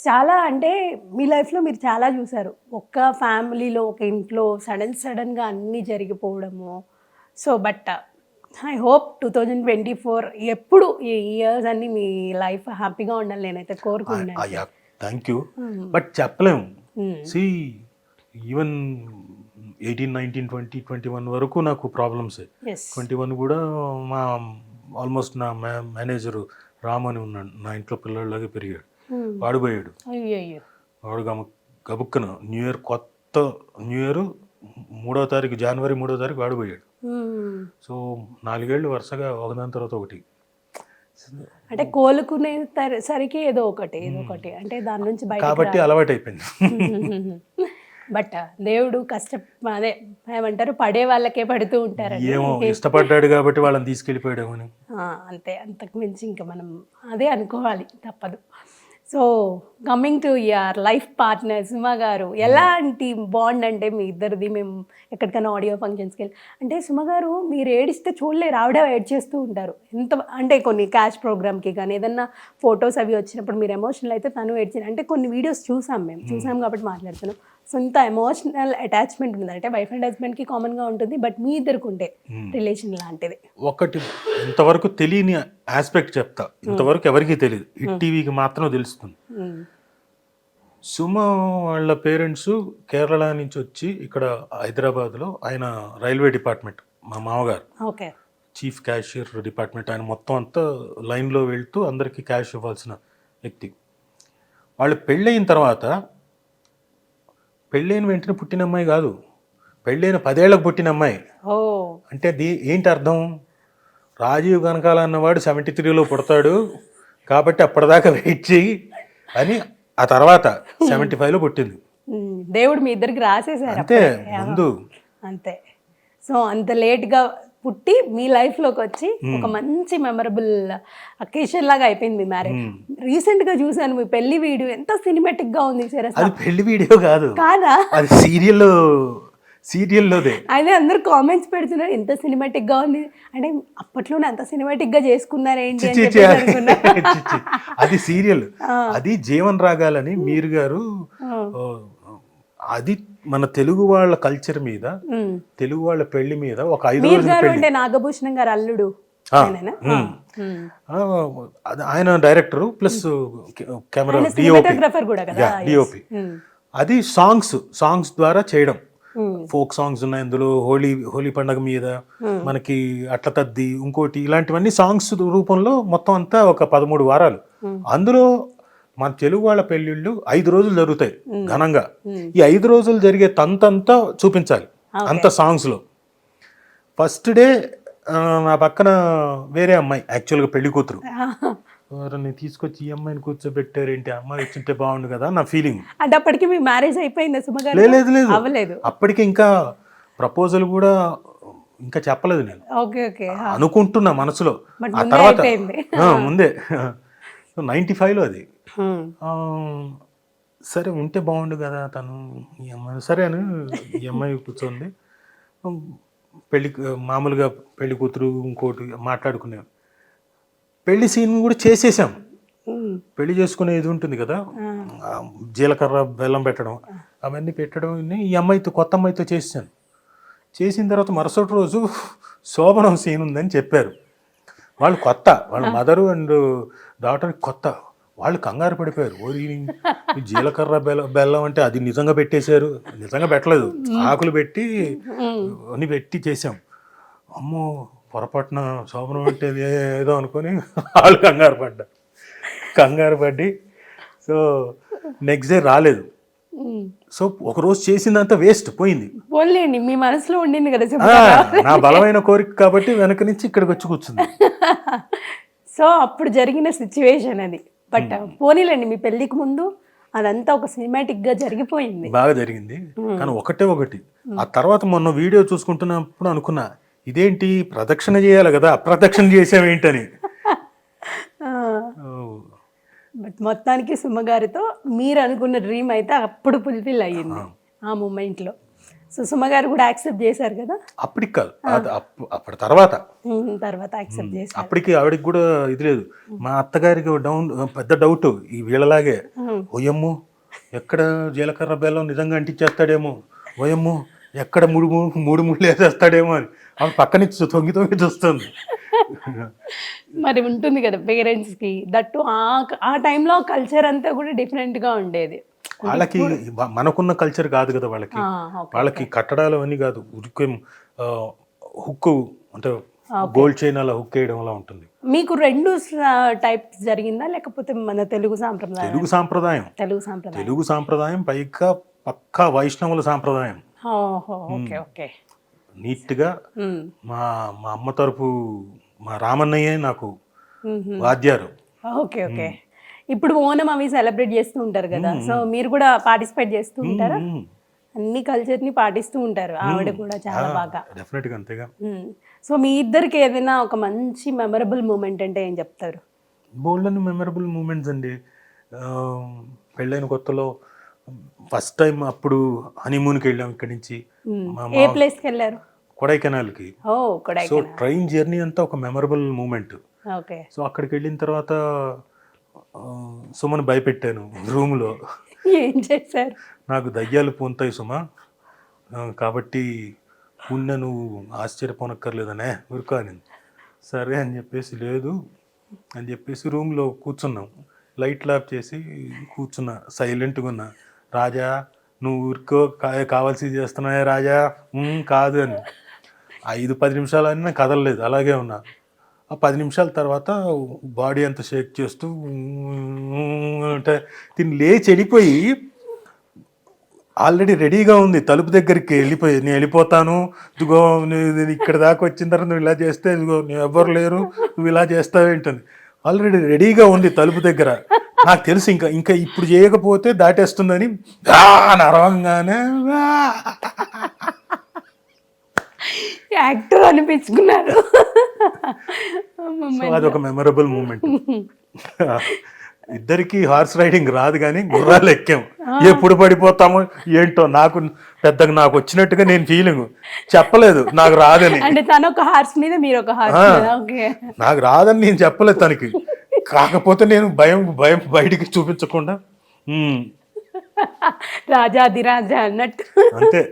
చాలా అంటే మీ లైఫ్లో మీరు చాలా చూసారు. ఒక్క ఫ్యామిలీలో ఒక ఇంట్లో సడన్గా అన్నీ జరిగిపోవడము. సో బట్ ఐ హోప్ 2024 ఎప్పుడు ఈ ఇయర్స్ అన్ని మీ లైఫ్ హ్యాపీగా ఉండాలి నేనైతే కోరుకుంటున్నాను. Thank you. బట్ చెప్పలేము. సి ఈవెన్ 18, 19, 20, 21 వరకు నాకు ప్రాబ్లమ్స్. 21 కూడా మా ఆల్మోస్ట్ నా మేనేజరు రాము అని ఉన్నాడు, నా ఇంట్లో పిల్లలాగే పెరిగాడు. వాడు పోయాడు. వాడు గబుక్కన న్యూ ఇయర్ 3వ తారీఖు, జనవరి 3వ తారీఖు వాడు పోయాడు. సో 4 ఏళ్ళు వరుసగా ఒకదాని తర్వాత ఒకటి. అంటే కోలుకునే సరికి ఏదో ఒకటి అంటే దాని నుంచి బయట కాబట్టి అలవాటు అయిపోయింది. బట్ దేవుడు అదే ఏమంటారు, పడే వాళ్ళకే పడుతూ ఉంటారు. ఏమో ఇష్టపడ్డాడు కాబట్టి వాళ్ళని తీసుకెళ్ళిపోయాడేమని. అంతే, అంతకు మించి ఇంకా మనం అదే అనుకోవాలి, తప్పదు. So coming to your life partner Suma గారు, ఎలాంటి బాండ్ అంటే మీ ఇద్దరిది? మేము ఎక్కడికైనా ఆడియో ఫంక్షన్స్కి వెళ్ళి అంటే సుమ గారు మీరు ఏడిస్తే చూడలేరు, ఆవిడ ఏడ్ చేస్తూ ఉంటారు. ఎంత అంటే కొన్ని క్యాష్ ప్రోగ్రామ్కి కానీ ఏదన్నా ఫొటోస్ అవి వచ్చినప్పుడు మీరు ఎమోషనల్ అయితే తను ఏడ్చింది. అంటే కొన్ని వీడియోస్ చూసాం కాబట్టి మాట్లాడుతున్నాం. సో ఇంత ఎమోషనల్ అటాచ్మెంట్ ఉంది అంటే వైఫ్ అండ్ హస్బెండ్కి కామన్గా ఉంటుంది, బట్ మీ ఇద్దరికి ఉంటే రిలేషన్ లాంటిది. ఒకటి ఇంతవరకు తెలియని ఆస్పెక్ట్ చెప్తా, ఇంతవరకు ఎవరికి తెలియదు, హిట్ టీవీకి మాత్రం తెలుస్తుంది. సుమ వాళ్ళ పేరెంట్స్ కేరళ నుంచి వచ్చి ఇక్కడ హైదరాబాద్లో, ఆయన రైల్వే డిపార్ట్మెంట్, మా మామగారు చీఫ్ క్యాషియర్ డిపార్ట్మెంట్, ఆయన మొత్తం అంతా లైన్లో వెళ్తూ అందరికీ క్యాష్ ఇవ్వాల్సిన వ్యక్తి. వాళ్ళు పెళ్ళయిన తర్వాత, పెళ్ళైన వెంటనే పుట్టిన అమ్మాయి కాదు, పెళ్ళైన 10 ఏళ్ళకు పుట్టిన అమ్మాయి. అంటే ఏంటి అర్థం? రాజీవ్ కనకాల అన్నవాడు 73లో పుడతాడు కాబట్టి అప్పటిదాకా వెయిట్ చేయి అని, ఆ తర్వాత 75లో పుట్టింది. దేవుడు మీ ఇద్దరికి రాసేసారు అంతే ముందు. అంతే. సో అంత లేట్గా పుట్టి మీ లైఫ్లోకి వచ్చి ఒక మంచి మెమరబుల్ అకేషన్ లాగా అయిపోయింది మీ మ్యారేజ్. రీసెంట్గా చూసాను మీ పెళ్లి వీడియో, ఎంత సినిమాటిక్గా ఉంది. అది పెళ్లి వీడియో కాదా? అది సీరియల్లోదే. అయితే అందరు కామెంట్స్ పెడుతున్నారు ఎంత సినిమాటిక్గా ఉంది అంటే, అప్పట్లోనే అంత సినిమాటిక్గా చేసుకున్నారేంటి అని చెప్పి. అది సీరియల్, అది జీవన్ రాగాలని మీరు గారు, అది మన తెలుగు వాళ్ళ కల్చర్ మీద, తెలుగు వాళ్ళ పెళ్లి మీద ఒక 5 రోజులు అంటే నాగభూషణం గారు అల్లుడు ఆయన డైరెక్టర్ ప్లస్ కెమెరా డిఓపి. అది సాంగ్స్ ద్వారా చేయడం. ఫోక్ సాంగ్స్ ఉన్నాయి అందులో, హోలీ పండగ మీద మనకి అట్ల తద్ది, ఇంకోటి ఇలాంటివన్నీ సాంగ్స్ రూపంలో మొత్తం అంతా ఒక 13 వారాలు. అందులో మన తెలుగు వాళ్ళ పెళ్ళిళ్ళు 5 రోజులు జరుగుతాయి ఘనంగా. ఈ 5 రోజులు జరిగే తంతంతా చూపించాలి అంత సాంగ్స్ లో. ఫస్ట్ డే నా పక్కన వేరే అమ్మాయి, యాక్చువల్గా పెళ్లి కూతురు, ఎవరిని తీసుకొచ్చి ఈ అమ్మాయిని కూర్చోబెట్టారేంటి, అమ్మాయి వచ్చింటే బాగుండు కదా నా ఫీలింగ్. అంటే అప్పటికి మీ మ్యారేజ్ అయిపోయింది? లేదు, అప్పటికి ఇంకా ప్రపోజల్ కూడా ఇంకా చెప్పలేదు నేను, అనుకుంటున్నా మనసులో. ఆ తర్వాత ముందే 95లో అది. సరే ఉంటే బాగుండు కదా తను, ఈ అమ్మాయి సరే అని ఈ అమ్మాయి కూర్చోండి. మామూలుగా పెళ్లి కూతురు ఇంకోటి మాట్లాడుకునే పెళ్లి సీన్ కూడా చేసేసాం. పెళ్లి చేసుకునే ఇది ఉంటుంది కదా, జీలకర్ర బెల్లం పెట్టడం అవన్నీ పెట్టడం, ఈ అమ్మాయితో కొత్త అమ్మాయితో చేసాను. చేసిన తర్వాత మరుసటి రోజు శోభనం సీన్ ఉందని చెప్పారు. వాళ్ళు కొత్త, వాళ్ళ మదరు అండ్ డాటర్ కొత్త, వాళ్ళు కంగారు పడిపోయారు. జీలకర్ర బెల్లం అంటే అది నిజంగా పెట్టేశారు, నిజంగా పెట్టలేదు, ఆకులు పెట్టి అన్ని పెట్టి చేసాం. అమ్మో పొరపాటున శోభనం అంటే ఏదో అనుకొని వాళ్ళు కంగారు పడ్డి సో నెక్స్ట్ డే రాలేదు. సో ఒకరోజు చేసిందంతా వేస్ట్ పోయింది. మీ మనసులో ఉండింది కదా, నా బలమైన కోరిక కాబట్టి వెనక నుంచి ఇక్కడికి వచ్చి కూర్చుంది. సో అప్పుడు జరిగిన సిచ్యువేషన్ అది. బట్ పోనీలేండి, మీ పెళ్లికి ముందు అదంతా ఒక సినిమాటిక్ గా జరిగిపోయింది, బాగా జరిగింది. కానీ ఒకటి ఆ తర్వాత మొన్న వీడియో చూసుకుంటున్నప్పుడు అనుకున్నా, ఇదేంటి ప్రదక్షిణ చేయాలి కదా, అప్రదక్షిణ చేసామేంటని. బట్ మొత్తానికి సుమ గారితో మీరు అనుకున్న డ్రీమ్ అయితే అప్పుడు ఫుల్ఫిల్ అయ్యింది ఆ మూమెంట్లో. సో సుమ గారు కూడా యాక్సెప్ట్ చేశారు కదా? అప్పటికి కాదు, అప్పటి తర్వాత తర్వాత యాక్సెప్ట్ చేశారు. అప్పటికి ఆవిడకి కూడా ఇది లేదు. మా అత్తగారికి పెద్ద డౌట్ ఈ వీళ్ళలాగే, ఓయమ్ము ఎక్కడ జీలకర్ర బెల్లం నిజంగా అంటించేస్తాడేమో, ఓయమ్ము ఎక్కడ మూడు ముళ్ళు వేసేస్తాడేమో అని ఆవిడ పక్క నుంచి తొంగి చూస్తుంది. మరి ఉంటుంది కదా పేరెంట్స్కి దట్టు ఆ టైంలో కల్చర్ అంతా కూడా డిఫరెంట్గా ఉండేది. వాళ్ళకి మనకున్న కల్చర్ కాదు కదా వాళ్ళకి. వాళ్ళకి కట్టడాలు అవన్నీ కాదు, ఉరికే హుక్కు అంటే గోల్డ్ చైన్ అలా హుక్ వేయడం అలా ఉంటుంది. మీకు రెండు టైప్స్ జరిగిందా లేకపోతే మన తెలుగు సాంప్రదాయం? తెలుగు సాంప్రదాయం పైగా పక్కా వైష్ణవుల సాంప్రదాయం. ఓకే. నీట్గా మా అమ్మ తరపు మా రామన్నయ్యే నాకు వాద్యారు. ఓకే. ఇప్పుడు ఓనం అవి సెలబ్రేట్ చేస్తూ ఉంటారు కదా, సో మీరు కూడా పార్టిసిపేట్ చేస్తూ ఉంటారా? అన్ని కల్చర్ ని పాటిస్తూ ఉంటారు. ఆవిడ కూడా చాలా బాగా. డెఫినెట్ గా అంతేగా. సో మీ ఇద్దరికి ఏదైనా ఒక మంచి మెమరబుల్ మూమెంట్ అంటే ఏం చెప్తారు? బోల్డ్ మెమరబుల్ మూమెంట్స్ అండి. పెళ్ళైన కొత్తలో ఫస్ట్ టైం అప్పుడు హనీమూన్కి వెళ్ళాం ఇక్కడి నుంచి. ఏ ప్లేస్కి వెళ్ళారు? కొడైకెనాల్కి. సో ట్రైన్ జర్నీ అంతా ఒక మెమరబుల్ మూమెంట్. సో అక్కడికి వెళ్ళిన తర్వాత సుమను భయపెట్టాను రూమ్లో. ఏం చేశారు? నాకు దయ్యాలు పూంతాయి సుమ, కాబట్టి ఉన్న నువ్వు ఆశ్చర్యపోనక్కర్లేదనే ఊరుకో అని. సరే అని చెప్పేసి లేదు అని చెప్పేసి రూమ్లో కూర్చున్నాం, లైట్ ఆఫ్ చేసి కూర్చున్నా, సైలెంట్గా ఉన్నా. రాజా నువ్వు ఊరికో కావాల్సింది చేస్తున్నాయా రాజా? కాదు అని 5-10 నిమిషాలు అని నేను కదలలేదు, అలాగే ఉన్నా. ఆ 10 నిమిషాల తర్వాత బాడీ అంతా షేక్ చేస్తూ అంటే తిని లేచి వెళ్ళిపోయి, ఆల్రెడీ రెడీగా ఉంది తలుపు దగ్గరికి వెళ్ళిపోయి, నేను వెళ్ళిపోతాను, ఇదిగో ఇక్కడ దాకా వచ్చిన తర్వాత నువ్వు ఇలా చేస్తే ఇదిగో ఎవరు లేరు, నువ్వు ఇలా చేస్తావేంటని ఆల్రెడీ రెడీగా ఉంది తలుపు దగ్గర. నాకు తెలుసు ఇంకా ఇప్పుడు చేయకపోతే దాటేస్తుందని అరవంగానే యాక్టర్ అనిపించుకున్నారు. అదొక మెమరబుల్ మూమెంట్. ఇద్దరికి హార్స్ రైడింగ్ రాదు కానీ గుర్రాలు ఎక్కాం. ఎప్పుడు పడిపోతామో ఏంటో నాకు పెద్దగా నాకు వచ్చినట్టుగా నేను ఫీలింగ్ చెప్పలేదు, నాకు రాదని. అంటే తను ఒక హార్స్ మీద మీరు ఒక హార్స్ మీద. ఓకే. నాకు రాదని నేను చెప్పలేదు తనకి, కాకపోతే నేను భయం బయటికి చూపించకుండా రాజాది రాజా అన్నట్టు అంతే.